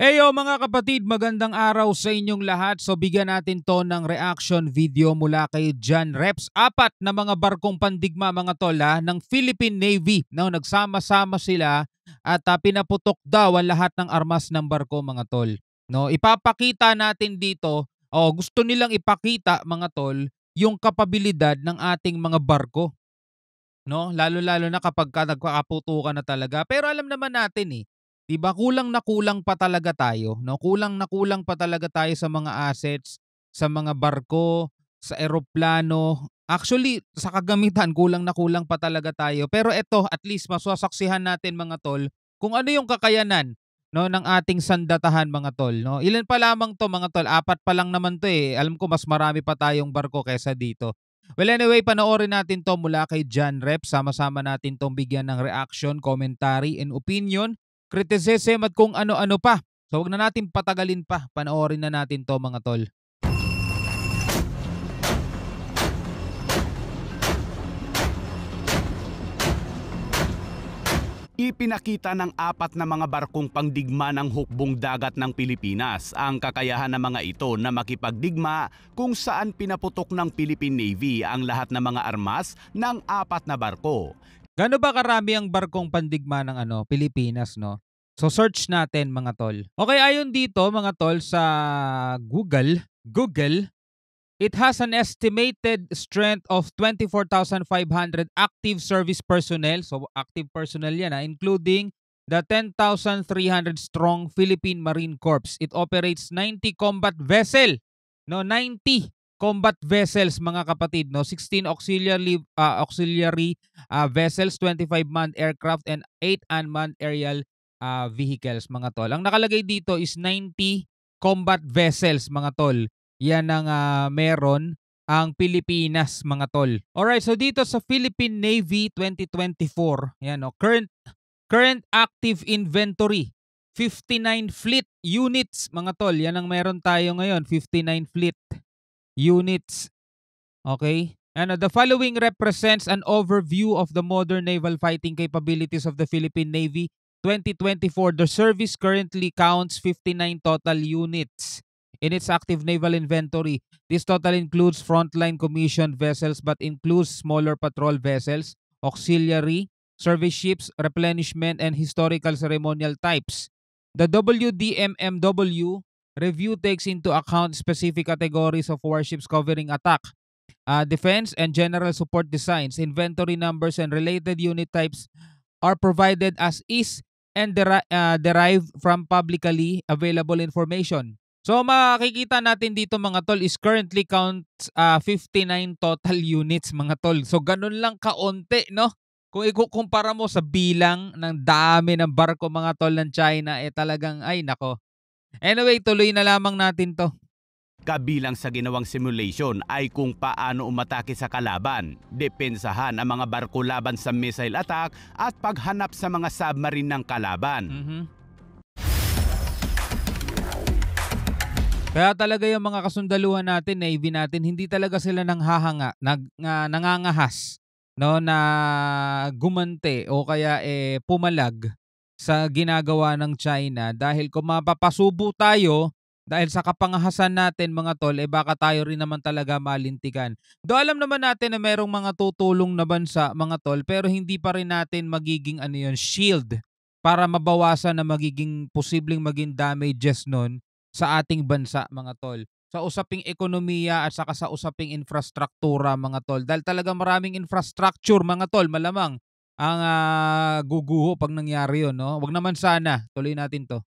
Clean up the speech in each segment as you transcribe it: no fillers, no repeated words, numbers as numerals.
Eyo mga kapatid, magandang araw sa inyong lahat. So bigyan natin to ng reaction video mula kay John Reps. Apat na mga barkong pandigma mga tol ng Philippine Navy. No, nagsama-sama sila at pinaputok daw ang lahat ng armas ng barko mga tol. No, ipapakita natin dito, gusto nilang ipakita mga tol yung kapabilidad ng ating mga barko. No, lalo-lalo na kapag nagkakaputukan na talaga. Pero alam naman natin 'di ba kulang na kulang pa talaga tayo, no? Kulang na kulang pa talaga tayo sa mga assets, sa mga barko, sa eroplano. Actually, sa kagamitan kulang na kulang pa talaga tayo. Pero eto, at least masasaksihan natin mga tol kung ano yung kakayanan no ng ating sandatahan mga tol, no? Ilan pa lamang 'to mga tol? Apat pa lang naman 'to eh. Alam ko mas marami pa tayong barko kaysa dito. Well anyway, panoorin natin 'to mula kay John Rep. Sama-sama natin 'tong bigyan ng reaction, commentary, and opinion, criticism at kung ano-ano pa. So wag na natin patagalin pa. Panoorin na natin 'to mga tol. Ipinakita ng apat na mga barkong pangdigma ng hukbong dagat ng Pilipinas ang kakayahan ng mga ito na makipagdigma kung saan pinaputok ng Philippine Navy ang lahat ng mga armas ng apat na barko. Gaano ba karami ang barkong pandigma ng Pilipinas, no? So search natin mga tol. Okay, ayon dito mga tol sa Google, it has an estimated strength of 24,500 active service personnel. So active personnel yan including the 10,300 strong Philippine Marine Corps. It operates 90 combat vessel. No, 90 combat vessels mga kapatid, no? 16 auxiliary vessels, 25 manned aircraft and 8 unmanned aerial vehicles mga tol. Ang nakalagay dito is 90 combat vessels mga tol. Yan ang meron ang Pilipinas mga tol. Alright, so dito sa Philippine Navy 2024, yan current active inventory, 59 fleet units mga tol. Yan ang meron tayo ngayon, 59 fleet units. Okay? And the following represents an overview of the modern naval fighting capabilities of the Philippine Navy 2024. The service currently counts 59 total units in its active naval inventory. This total includes frontline commissioned vessels but includes smaller patrol vessels, auxiliary, service ships, replenishment, and historical ceremonial types. The WDMMW review takes into account specific categories of warships covering attack, defense, and general support designs. Inventory numbers and related unit types are provided as is and derived from publicly available information. So makikita natin dito mga tol is currently counts 59 total units mga tol. So ganun lang kaunti, no? Kung ikukumpara mo sa bilang ng dami ng barko mga tol ng China, talagang ay nako. Anyway, tuloy na lamang natin to. Kabilang sa ginawang simulation ay kung paano umatake sa kalaban, depensahan ang mga barko laban sa missile attack at paghanap sa mga submarine ng kalaban. Kaya talaga yung mga kasundaluhan natin, Navy natin, hindi talaga sila nangangahas, no, na gumante o kaya pumalag sa ginagawa ng China dahil kung mapapasubo tayo dahil sa kapangahasan natin mga tol, baka tayo rin naman talaga malintikan. Do alam naman natin na merong mga tutulong na bansa mga tol, pero hindi pa rin natin magiging shield para mabawasan na magiging posibleng maging damages nun sa ating bansa mga tol. Sa usaping ekonomiya at saka sa usaping infrastruktura mga tol. Dahil talaga maraming infrastructure mga tol, malamang ang guguho pag nangyari yun, no? Wag naman sana. Tuloy natin to.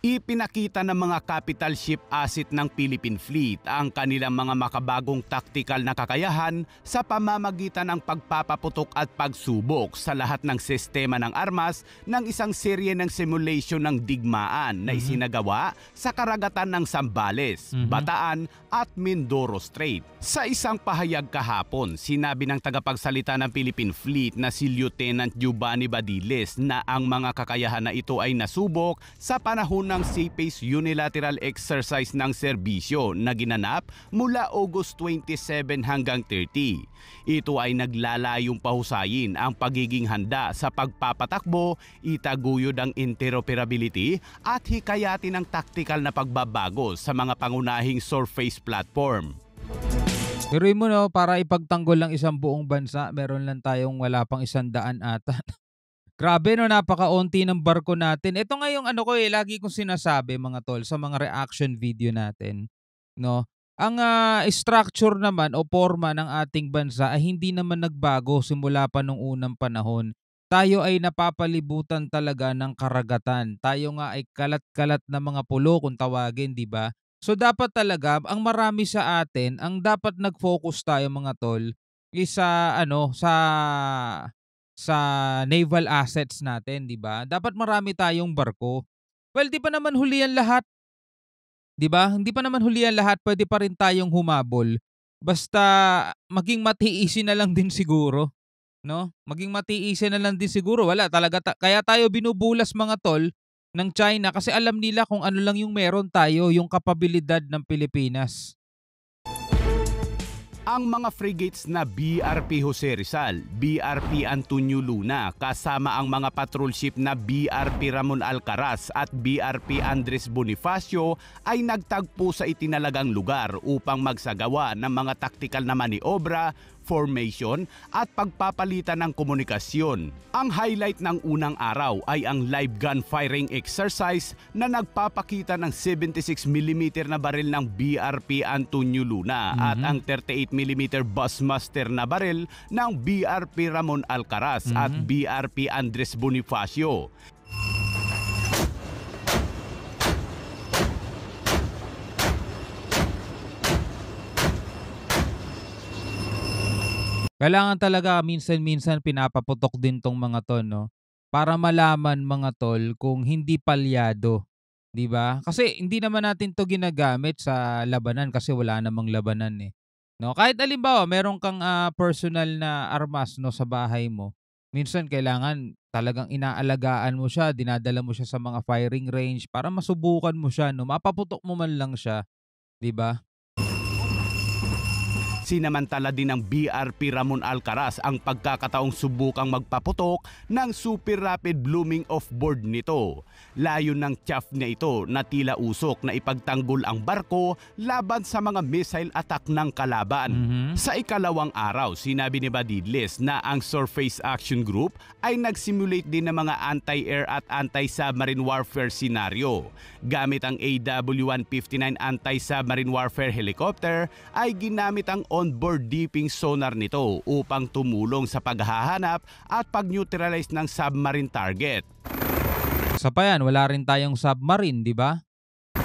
Ipinakita ng mga capital ship asset ng Philippine Fleet ang kanilang mga makabagong tactical na kakayahan sa pamamagitan ng pagpapaputok at pagsubok sa lahat ng sistema ng armas ng isang serye ng simulation ng digmaan na isinagawa sa karagatan ng Zambales, Bataan at Mindoro Strait. Sa isang pahayag kahapon, sinabi ng tagapagsalita ng Philippine Fleet na si Lieutenant Giovanni Badiles na ang mga kakayahan na ito ay nasubok sa panahon unang sea-based unilateral exercise ng serbisyo na ginanap mula August 27 hanggang 30. Ito ay naglalayong pahusayin ang pagiging handa sa pagpapatakbo, itaguyod ang interoperability at hikayatin ang taktikal na pagbabago sa mga pangunahing surface platform. Biruin mo no, para ipagtanggol ng isang buong bansa, meron lang tayong wala pang 100 ata. Grabe no, napakaunti ng barko natin. Ito nga yung lagi kong sinasabi mga tol sa mga reaction video natin, no? Ang structure naman o forma ng ating bansa ay hindi naman nagbago simula pa nung unang panahon. Tayo ay napapalibutan talaga ng karagatan. Tayo nga ay kalat-kalat na mga pulo kung tawagin, di ba? So dapat talaga ang marami sa atin, ang dapat nag-focus tayo mga tol is sa naval assets natin, 'di ba? Dapat marami tayong barko. Well, 'di pa naman huli yan lahat, 'di ba? Hindi pa naman huli yan lahat, pwede pa rin tayong humabol. Basta maging matiisin na lang din siguro, no? Maging matiisin na lang din siguro. Wala talaga kaya tayo binubulas mga tol ng China kasi alam nila kung ano lang yung meron tayo, yung kapabilidad ng Pilipinas. Ang mga frigates na BRP Jose Rizal, BRP Antonio Luna kasama ang mga patrol ship na BRP Ramon Alcaraz at BRP Andres Bonifacio ay nagtagpo sa itinalagang lugar upang magsagawa ng mga taktikal na maniobra, formation at pagpapalitan ng komunikasyon. Ang highlight ng unang araw ay ang live gun firing exercise na nagpapakita ng 76mm na baril ng BRP Antonio Luna at ang 38mm Bushmaster na baril ng BRP Ramon Alcaraz at BRP Andres Bonifacio. Kailangan talaga minsan-minsan pinapaputok din 'tong mga 'to 'no, para malaman mga tol kung hindi palyado, 'di ba? Kasi hindi naman natin 'to ginagamit sa labanan kasi wala namang labanan, eh, 'no? Kahit halimbawa meron kang, personal na armas 'no sa bahay mo, minsan kailangan talagang inaalagaan mo siya, dinadala mo siya sa mga firing range para masubukan mo siya 'no, mapaputok mo man lang siya, 'di ba? Sinamantala din ng BRP Ramon Alcaraz ang pagkakataong subukang magpaputok ng super rapid blooming off-board nito. Layon ng chaff niya ito na tila usok na ipagtanggol ang barko laban sa mga missile attack ng kalaban. Sa ikalawang araw, sinabi ni Badidles na ang Surface Action Group ay nag-simulate din ng mga anti-air at anti-submarine warfare scenario. Gamit ang AW-159 anti-submarine warfare helicopter ay ginamit ang onboard dipping sonar nito upang tumulong sa paghahanap at pag-neutralize ng submarine target. Isa pa yan, wala rin tayong submarine, 'di ba?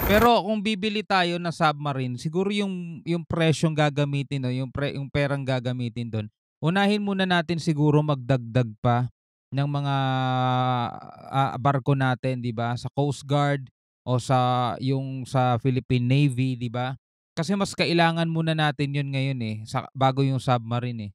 Pero kung bibili tayo ng submarine, siguro yung presyong gagamitin no, yung perang gagamitin doon. Unahin muna natin siguro magdagdag pa ng mga barko natin, 'di ba? Sa Coast Guard o sa Philippine Navy, 'di ba? Kasi mas kailangan muna natin 'yun ngayon bago yung submarine eh.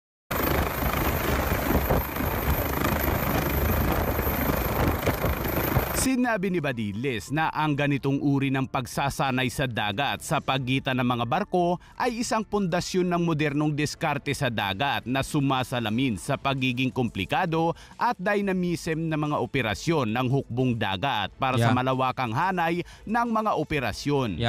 Sinabi ni Badidles na ang ganitong uri ng pagsasanay sa dagat sa pagitan ng mga barko ay isang pundasyon ng modernong diskarte sa dagat na sumasalamin sa pagiging komplikado at dynamism ng mga operasyon ng hukbong dagat para sa malawakang hanay ng mga operasyon.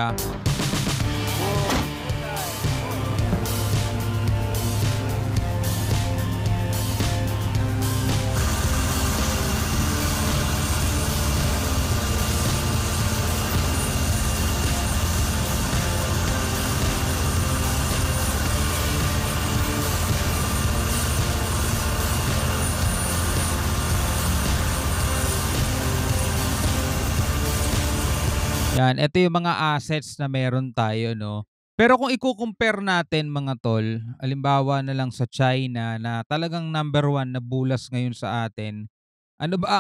Yan, ito yung mga assets na meron tayo, no? Pero kung i-compare natin mga tol, halimbawa na lang sa China na talagang number 1 na bulas ngayon sa atin, ano ba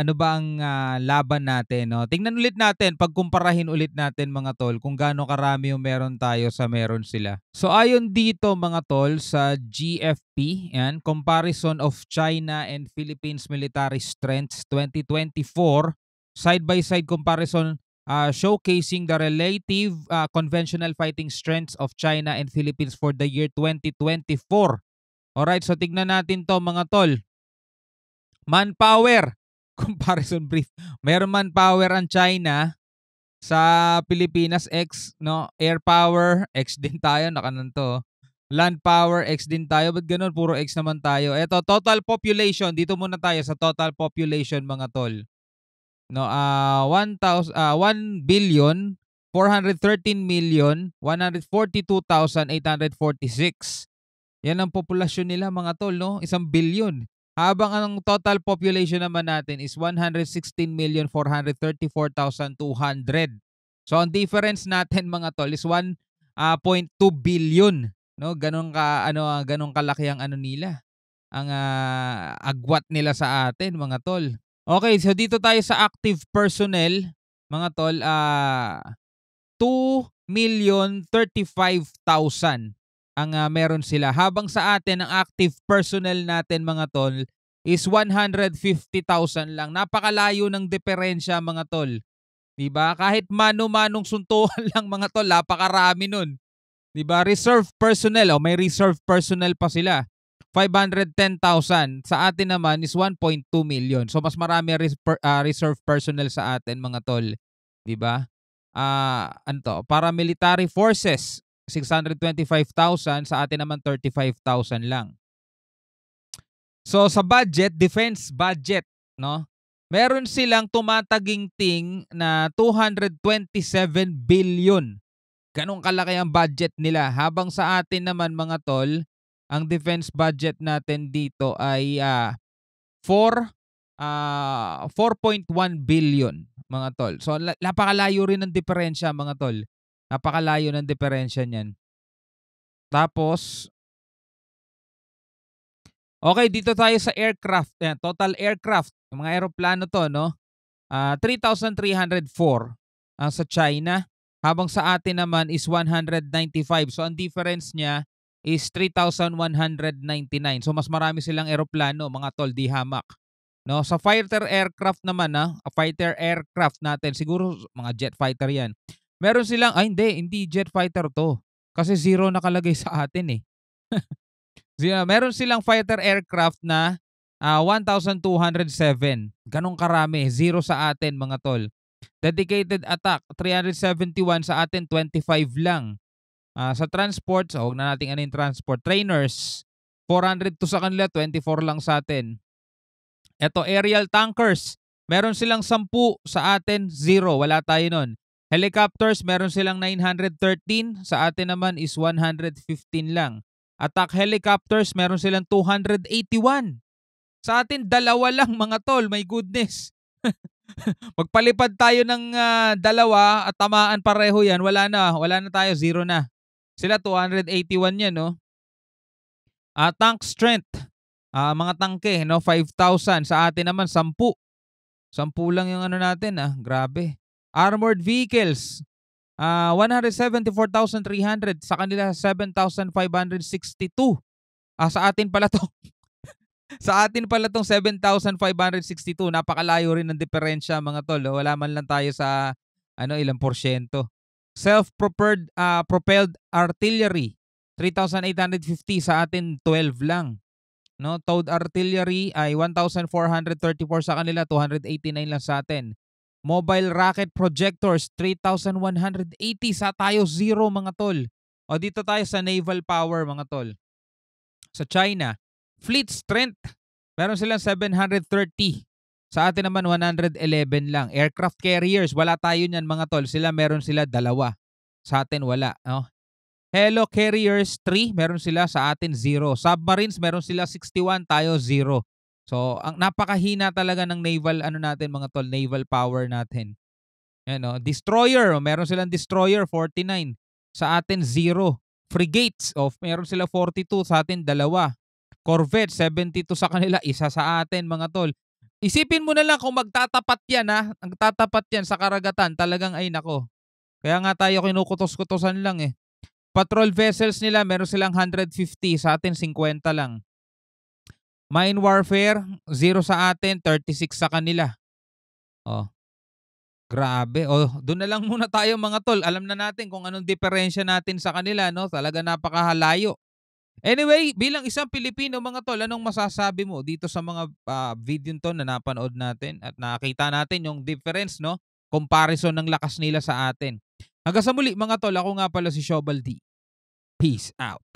ang laban natin, no? Tingnan ulit natin, pagkumparahin ulit natin mga tol kung gaano karami yung meron tayo sa meron sila. So ayon dito mga tol sa GFP, yan, Comparison of China and Philippines Military Strengths 2024, side by side comparison showcasing the relative conventional fighting strengths of China and Philippines for the year 2024. Alright, so tignan natin to mga tol. Manpower. Comparison brief. Meron manpower ang China sa Pilipinas, X, no? Air power, X din tayo, nakananto. Land power, X din tayo. Ba't ganun? Puro X naman tayo. Eto, total population. Dito muna tayo sa total population, mga tol. No, 1,413,142,846. Yan ang populasyon nila, mga tol, no? 1 billion. Habang ang total population naman natin is 116,434,200. So ang difference natin, mga tol, is 1.2 billion, no? Ganun kalaki ang ano nila. Ang agwat nila sa atin, mga tol. Okay, so dito tayo sa active personnel, mga tol, 2,035,000 ang meron sila. Habang sa atin, ang active personnel natin, mga tol, is 150,000 lang. Napakalayo ng diferensya, mga tol. Diba? Kahit mano-manong suntukan lang, mga tol, napakarami nun. Diba? Reserve personnel, may reserve personnel pa sila. 510,000. Sa atin naman is 1.2 million. So mas marami reserve personnel sa atin, mga tol. 'Di ba? Paramilitary forces 625,000, sa atin naman 35,000 lang. So sa budget, defense budget, no? Meron silang tumataginting na 227 billion. Ganong kalaki ang budget nila. Habang sa atin naman, mga tol, ang defense budget natin dito ay 4.1 billion, mga tol. So napakalayo rin ng diferensya, mga tol. Napakalayo ng diferensya niyan. Tapos okay, dito tayo sa aircraft. Ayan, total aircraft. Yung mga eroplano to, no? 3,304 sa China. Habang sa atin naman is 195. So ang difference niya is 3,199. So mas marami silang eroplano, mga tol, di hamak. No, sa fighter aircraft naman, fighter aircraft natin, siguro mga jet fighter 'yan. Meron silang hindi jet fighter 'to. Kasi zero nakalagay sa atin eh. Meron silang fighter aircraft na 1,207. Ganong karami, zero sa atin, mga tol. Dedicated attack 371, sa atin 25 lang. Sa transport, so huwag na nating ano yung transport. Trainers, 402 sa kanila, 24 lang sa atin. Ito, aerial tankers, meron silang 10, sa atin 0, wala tayo nun. Helicopters, meron silang 913, sa atin naman is 115 lang. Attack helicopters, meron silang 281. Sa atin, 2 lang, mga tol, my goodness. Magpalipad tayo ng 2 at tamaan pareho yan, wala na tayo, 0 na. Sila 281 yan, no? Tank strength, mga tangke, no? 5,000. Sa atin naman, 10. 10 lang yung ano natin, grabe. Armored vehicles, 174,300. Sa kanila, 7,562. Sa atin pala to. Sa atin pala tong 7,562. Napakalayo rin ng diferensya, mga tol. Wala man lang tayo sa ilang porsyento. Self-propelled propelled artillery, 3,850. Sa atin 12 lang. No, towed artillery ay 1,434, sa kanila 289 lang sa atin. Mobile rocket projectors, 3,180. Sa tayo 0, mga tol. O dito tayo sa naval power, mga tol. Sa China, fleet strength, meron silang 730. Sa atin naman 111 lang. Aircraft carriers, wala tayo niyan, mga tol. Meron sila 2. Sa atin wala, no? Helo carriers 3, meron sila, sa atin 0. Submarines, meron sila 61, tayo 0. So, ang napakahina talaga ng naval natin, mga tol, naval power natin. Yan, destroyer, meron silang destroyer 49. Sa atin 0. Frigates, meron sila 42, sa atin 2. Corvette 72, sa kanila 1 sa atin, mga tol. Isipin mo na lang kung magtatapat yan, ang tatapat yan sa karagatan, talagang ay nako. Kaya nga tayo kinukutos-kutosan lang eh. Patrol vessels nila, meron silang 150, sa atin 50 lang. Mine warfare, 0 sa atin, 36 sa kanila. Grabe, do'n na lang muna tayo mga tol. Alam na natin kung anong diferensya natin sa kanila 'no, talaga napakalayo. Anyway, bilang isang Pilipino mga tol, anong masasabi mo dito sa mga, video 'to na napanood natin at nakita natin yung difference 'no, comparison ng lakas nila sa atin. Hanggang sa muli mga tol, ako nga pala si Shobal D. Peace out.